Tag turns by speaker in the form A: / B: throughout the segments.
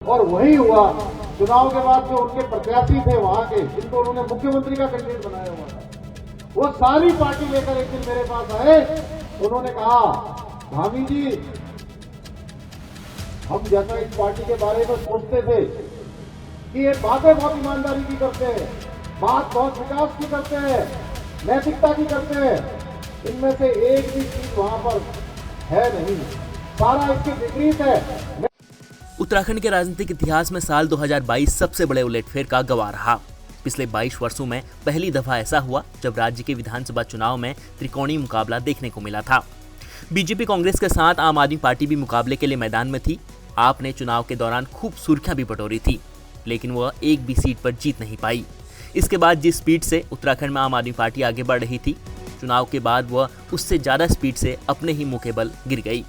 A: और वही हुआ। चुनाव के बाद जो उनके प्रत्याशी थे वहां के, जिनको उन्होंने मुख्यमंत्री का कैंडिडेट बनाया हुआ था, वो सारी पार्टी लेकर एक दिन मेरे पास आए। उन्होंने कहा, धामी जी, हम जैसा इस पार्टी के बारे में सोचते थे कि ये बातें बहुत ईमानदारी की करते हैं, बात बहुत विकास की करते हैं, नैतिकता की करते हैं, इनमें से एक भी चीज वहां पर है नहीं, सारा इसके विपरीत है।
B: उत्तराखंड के राजनीतिक इतिहास में साल 2022 सबसे बड़े उलटफेर का गवाह रहा। पिछले 22 वर्षों में पहली दफा ऐसा हुआ जब राज्य के विधानसभा चुनाव में त्रिकोणीय मुकाबला देखने को मिला था। बीजेपी कांग्रेस के साथ आम आदमी पार्टी भी मुकाबले के लिए मैदान में थी। आप ने चुनाव के दौरान खूब सुर्खियां भी बटोरी थी, लेकिन वह एक भी सीट पर जीत नहीं पाई। इसके बाद जिस स्पीड से उत्तराखंड में आम आदमी पार्टी आगे बढ़ रही थी, चुनाव के बाद वह उससे ज्यादा स्पीड से अपने ही मुंह के बल गिर गई।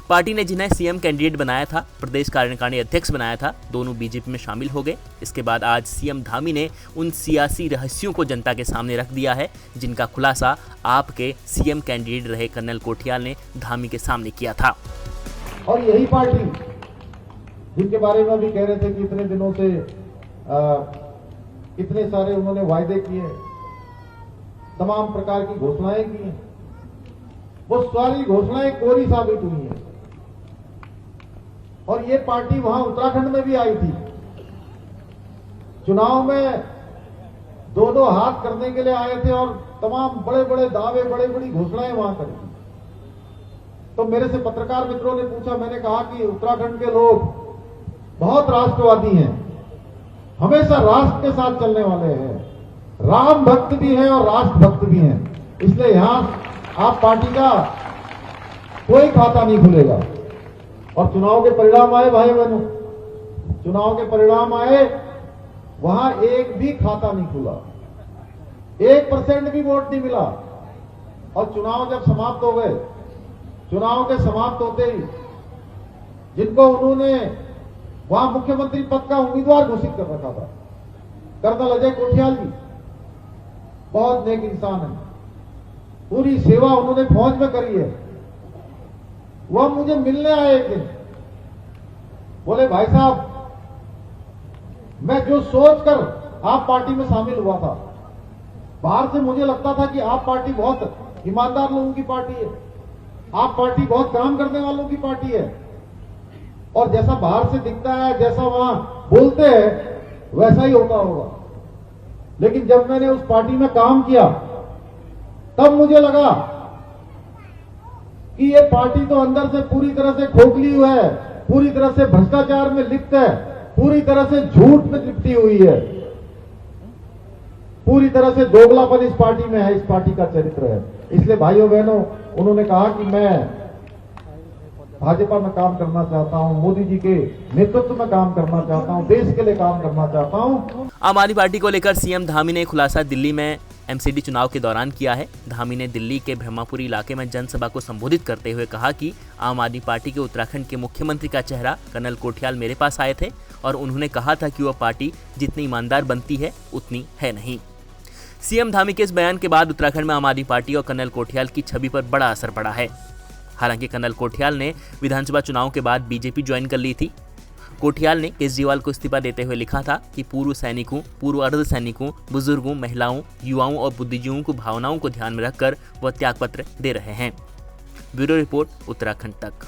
B: पार्टी ने जिन्हें सीएम कैंडिडेट बनाया था, प्रदेश कार्यकारिणी अध्यक्ष बनाया था, दोनों बीजेपी में शामिल हो गए। इसके बाद आज सीएम धामी ने उन सियासी रहस्यों को जनता के सामने रख दिया है, जिनका खुलासा आपके सीएम कैंडिडेट रहे कर्नल कोठियाल ने धामी के सामने किया था।
A: और यही पार्टी जिनके बारे में भी कह रहे थे कि इतने दिनों से इतने सारे उन्होंने वायदे किए, तमाम प्रकार की घोषणाएं की हैं, वो सारी घोषणाएं कोरी साबित हुई हैं। और ये पार्टी वहां उत्तराखंड में भी आई थी, चुनाव में दो हाथ करने के लिए आए थे और तमाम बड़े बड़े दावे, बड़ी बड़ी घोषणाएं वहां करी। तो मेरे से पत्रकार मित्रों ने पूछा, मैंने कहा कि उत्तराखंड के लोग बहुत राष्ट्रवादी हैं, हमेशा राष्ट्र के साथ चलने वाले हैं, राम भक्त भी हैं और राष्ट्र भक्त भी हैं, इसलिए यहां आप पार्टी का कोई खाता नहीं खुलेगा। और चुनाव के परिणाम आए भाई बहनों, चुनाव के परिणाम आए, वहां एक भी खाता नहीं खुला, 1% भी वोट नहीं मिला। और चुनाव जब समाप्त हो गए, चुनाव के समाप्त होते ही जिनको उन्होंने वहां मुख्यमंत्री पद का उम्मीदवार घोषित कर रखा था, कर्नल अजय कोठियाल जी, बहुत नेक इंसान है, पूरी सेवा उन्होंने फौज में करी है। वह मुझे मिलने आए एक दिन, बोले, भाई साहब, मैं जो सोचकर आप पार्टी में शामिल हुआ था, बाहर से मुझे लगता था कि आप पार्टी बहुत ईमानदार लोगों की पार्टी है, आप पार्टी बहुत काम करने वालों की पार्टी है, और जैसा बाहर से दिखता है, जैसा वहां बोलते हैं, वैसा ही होता होगा। लेकिन जब मैंने उस पार्टी में काम किया, तब मुझे लगा कि ये पार्टी तो अंदर से पूरी तरह से खोखली हुई है, पूरी तरह से भ्रष्टाचार में लिप्त है, पूरी तरह से झूठ में लिपटी हुई है, पूरी तरह से दोगलापन इस पार्टी में है, इस पार्टी का चरित्र है। इसलिए भाइयों बहनों, उन्होंने कहा कि मैं भाजपा में काम करना चाहता हूं, मोदी जी के नेतृत्व में काम करना चाहता हूं, देश के लिए काम करना चाहता हूं।
B: आम आदमी पार्टी को लेकर सीएम धामी ने खुलासा दिल्ली में एमसीडी चुनाव के दौरान किया है। धामी ने दिल्ली के ब्रह्मपुरी इलाके में जनसभा को संबोधित करते हुए कहा कि आम आदमी पार्टी के उत्तराखंड के मुख्यमंत्री का चेहरा कर्नल कोठियाल मेरे पास आए थे और उन्होंने कहा था कि वह पार्टी जितनी ईमानदार बनती है उतनी है नहीं। सीएम धामी के इस बयान के बाद उत्तराखंड में आम आदमी पार्टी और कर्नल कोठियाल की छवि पर बड़ा असर पड़ा है। हालांकि कर्नल कोठियाल ने विधानसभा चुनाव के बाद बीजेपी ज्वाइन कर ली थी। कोठियाल ने केजरीवाल को इस्तीफा देते हुए लिखा था कि पूर्व सैनिकों, पूर्व अर्ध सैनिकों, बुजुर्गों, महिलाओं, युवाओं और बुद्धिजीवियों को भावनाओं को ध्यान में रखकर वह त्यागपत्र दे रहे हैं। ब्यूरो रिपोर्ट, उत्तराखंड तक।